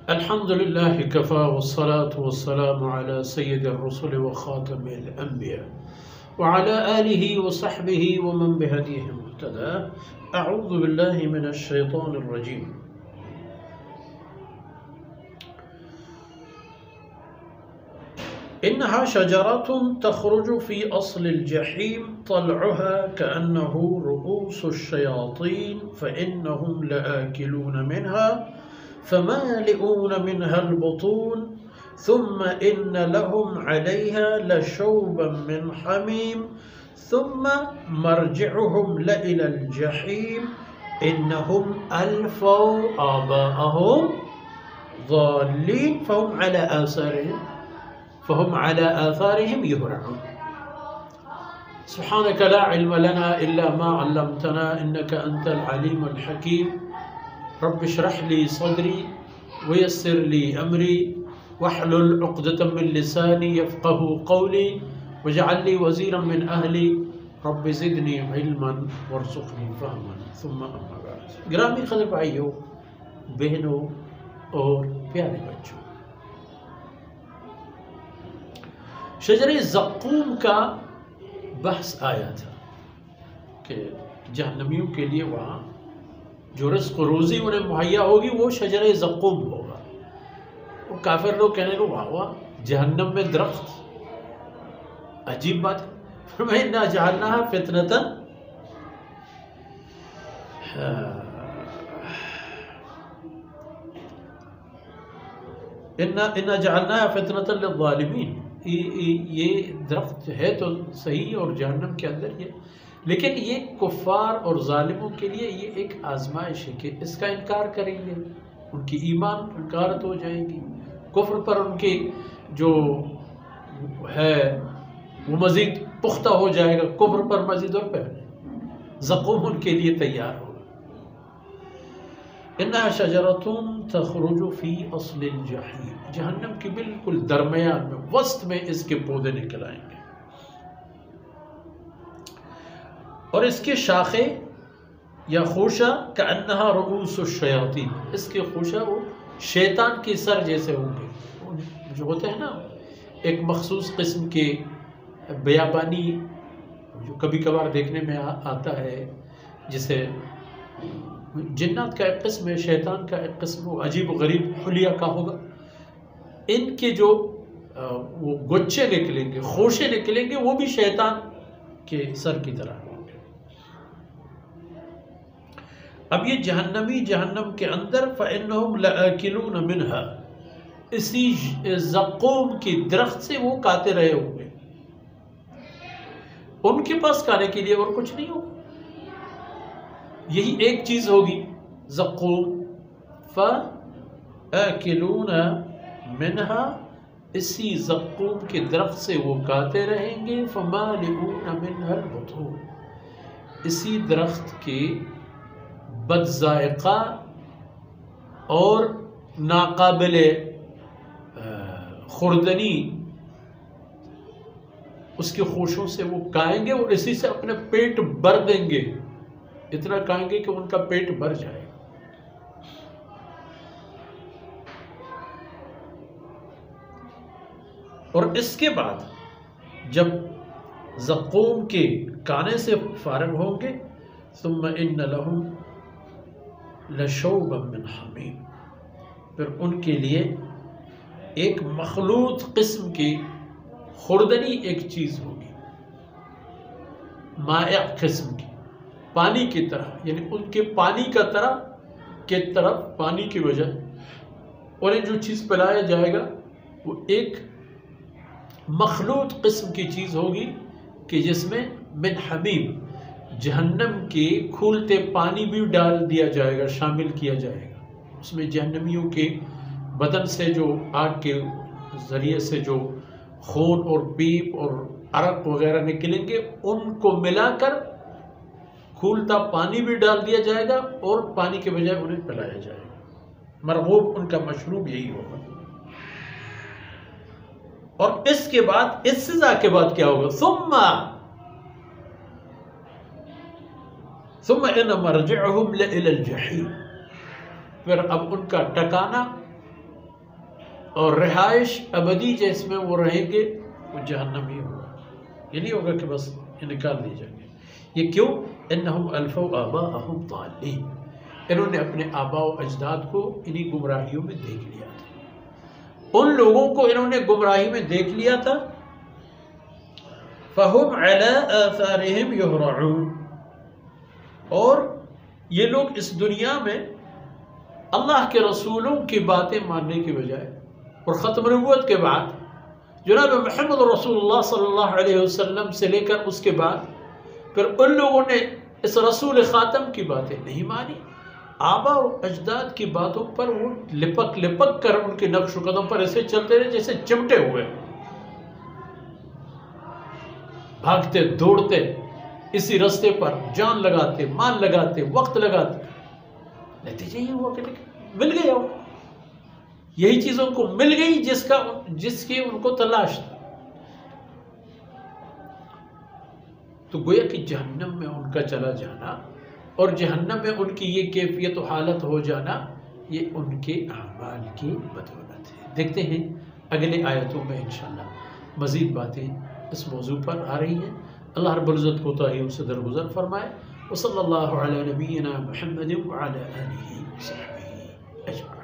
الحمد لله كفى والصلاة والسلام على سيد الرسل وخاتم الأنبياء وعلى آله وصحبه ومن بهديه مهتدى. أعوذ بالله من الشيطان الرجيم. إنها شجرة تخرج في أصل الجحيم طلعها كأنه رؤوس الشياطين فإنهم لآكلون منها فمالئون منها البطون ثم إن لهم عليها لشوبا من حميم ثم مرجعهم لإلى الجحيم إنهم ألفوا آباءهم ضالين فهم على آثارهم يهرعون. سبحانك لا علم لنا إلا ما علمتنا إنك أنت العليم الحكيم. رب اشرح لي صدري ويسر لي أمري واحلل عقدة من لساني يفقه قولي واجعل لي وزيرا من أهلي رب زدني علما وارزقني فهما ثم أما بعد. گرامی قدر بھائیوں، بہنوں اور پیارے بچوں، شجر زقوم کا بحث آیا تھا کہ جہنمیوں کے لیے وہاں جو رزق و روزی انہیں مہیا ہوگی وہ شجر زقوم ہوگا. وہ کافر لوگ کہنے کو واہ جہنم میں درخت، عجیب بات ہے. فرمایا انا جعلناها فتنة انا جعلناها فتنة للظالمین. یہ درخت ہے تو صحیح اور جہنم کے اندر یہ، لیکن یہ کفار اور ظالموں کے لیے یہ ایک آزمائش ہے کہ اس کا انکار کریں گے، ان کی ایمان انکارت ہو جائے گی، کفر پر ان کی جو ہے وہ مزید پختہ ہو جائے گا، کفر پر مزید اور پہلے زقوم ان کے لیے تیار ہوگا. انہا شجرۃ تخرج فی اصل الجحیم، جہنم کے بالکل درمیان میں، وسط میں اس کے پودے نکل آئیں گے، اور اس کے شاخیں یا خوشہ کأنہا رؤوس الشیاطین، اس کے خوشہ وہ شیطان کے سر جیسے ہوں گے. جو ہوتے ہیں نا ایک مخصوص قسم کے بیابانی جو کبھی کبھار دیکھنے میں آتا ہے، جسے جنات کا ایک قسم ہے، شیطان کا ایک قسم، وہ عجیب و غریب حلیہ کا ہوگا. ان کے جو وہ گچے نکلیں گے، خوشے نکلیں گے، وہ بھی شیطان کے سر کی طرح ہوں گے. اب یہ جہنمی جہنم کے اندر فَإِنَّهُمْ لَآكِلُونَ مِنْهَا، اسی زقوم کی درخت سے وہ کھاتے رہے ہوں گے. ان کے پاس کھانے کے لیے اور کچھ نہیں ہوگا، یہی ایک چیز ہوگی زقوم. فَآكِلُونَ مِنْهَا، اسی زقوم کے درخت سے وہ کھاتے رہیں گے. فَمَالِئُونَ مِنْهَا الْبُطُونَ، اسی درخت کے بد ذائقہ اور ناقابل خوردنی اس کے خوشوں سے وہ کھائیں گے، اور اسی سے اپنے پیٹ بھر دیں گے، اتنا کھائیں گے کہ ان کا پیٹ بھر جائے. اور اس کے بعد جب زقوم کے کھانے سے فارغ ہوں گے، ثم ان لہم لشوبا من حمیم، پھر ان کے لیے ایک مخلوط قسم کی خوردنی ایک چیز ہوگی، مائع قسم کی، پانی کی طرح، یعنی ان کے پانی کا طرح کے طرف پانی کی وجہ انہیں جو چیز پلایا جائے گا وہ ایک مخلوط قسم کی چیز ہوگی کہ جس میں من حمیم، جہنم کے کھولتے پانی بھی ڈال دیا جائے گا، شامل کیا جائے گا. اس میں جہنمیوں کے بدن سے جو آگ کے ذریعے سے جو خون اور پیپ اور عرق وغیرہ نکلیں گے، ان کو ملا کر کھولتا پانی بھی ڈال دیا جائے گا، اور پانی کے بجائے انہیں پلایا جائے گا. مرغوب ان کا مشروب یہی ہوگا. اور اس کے بعد، اس سزا کے بعد کیا ہوگا؟ ثم ان مرجعهم لإلى الجحیم، پھر اب ان کا ٹکانا اور رہائش ابدی جس میں وہ رہیں گے وہ جہنم ہی ہوگا. یہ نہیں ہوگا کہ بس نکال دیے جائیں گے. یہ کیوں؟ انہم الفوا آباءہم ضالین، انہوں نے اپنے آباء و اجداد کو انہی گمراہیوں میں دیکھ لیا تھا، ان لوگوں کو انہوں نے گمراہی میں دیکھ لیا تھا. فہم علی آثارہم یہرعون، اور یہ لوگ اس دنیا میں اللہ کے رسولوں کی باتیں ماننے کی بجائے اور ختم نبوت کے بعد جناب محمد رسول اللہ صلی اللہ علیہ وسلم سے لے کر اس کے بعد پھر ان لوگوں نے اس رسول خاتم کی باتیں نہیں مانی. آبا و اجداد کی باتوں پر وہ لپک لپک کر ان کے نقش و قدم پر ایسے چلتے رہے جیسے چمٹے ہوئے، بھاگتے دوڑتے اسی رستے پر جان لگاتے، مال لگاتے، وقت لگاتے. نتیجہ یہ ہوا کہ مل گیا، یہی چیز ان کو مل گئی جس کی ان کو تلاش تھی. تو گویا کہ جہنم میں ان کا چلا جانا اور جہنم میں ان کی یہ کیفیت و حالت ہو جانا یہ ان کے اعمال کی بدولت ہے. دیکھتے ہیں اگلے آیتوں میں انشاءاللہ مزید باتیں اس موضوع پر آ رہی ہیں. اللہ رب العزت کوتاہیوں سے درگزر فرمائے. وصلی اللہ علی نبینا محمد وعلی آلہ وصحبہ اجمعین.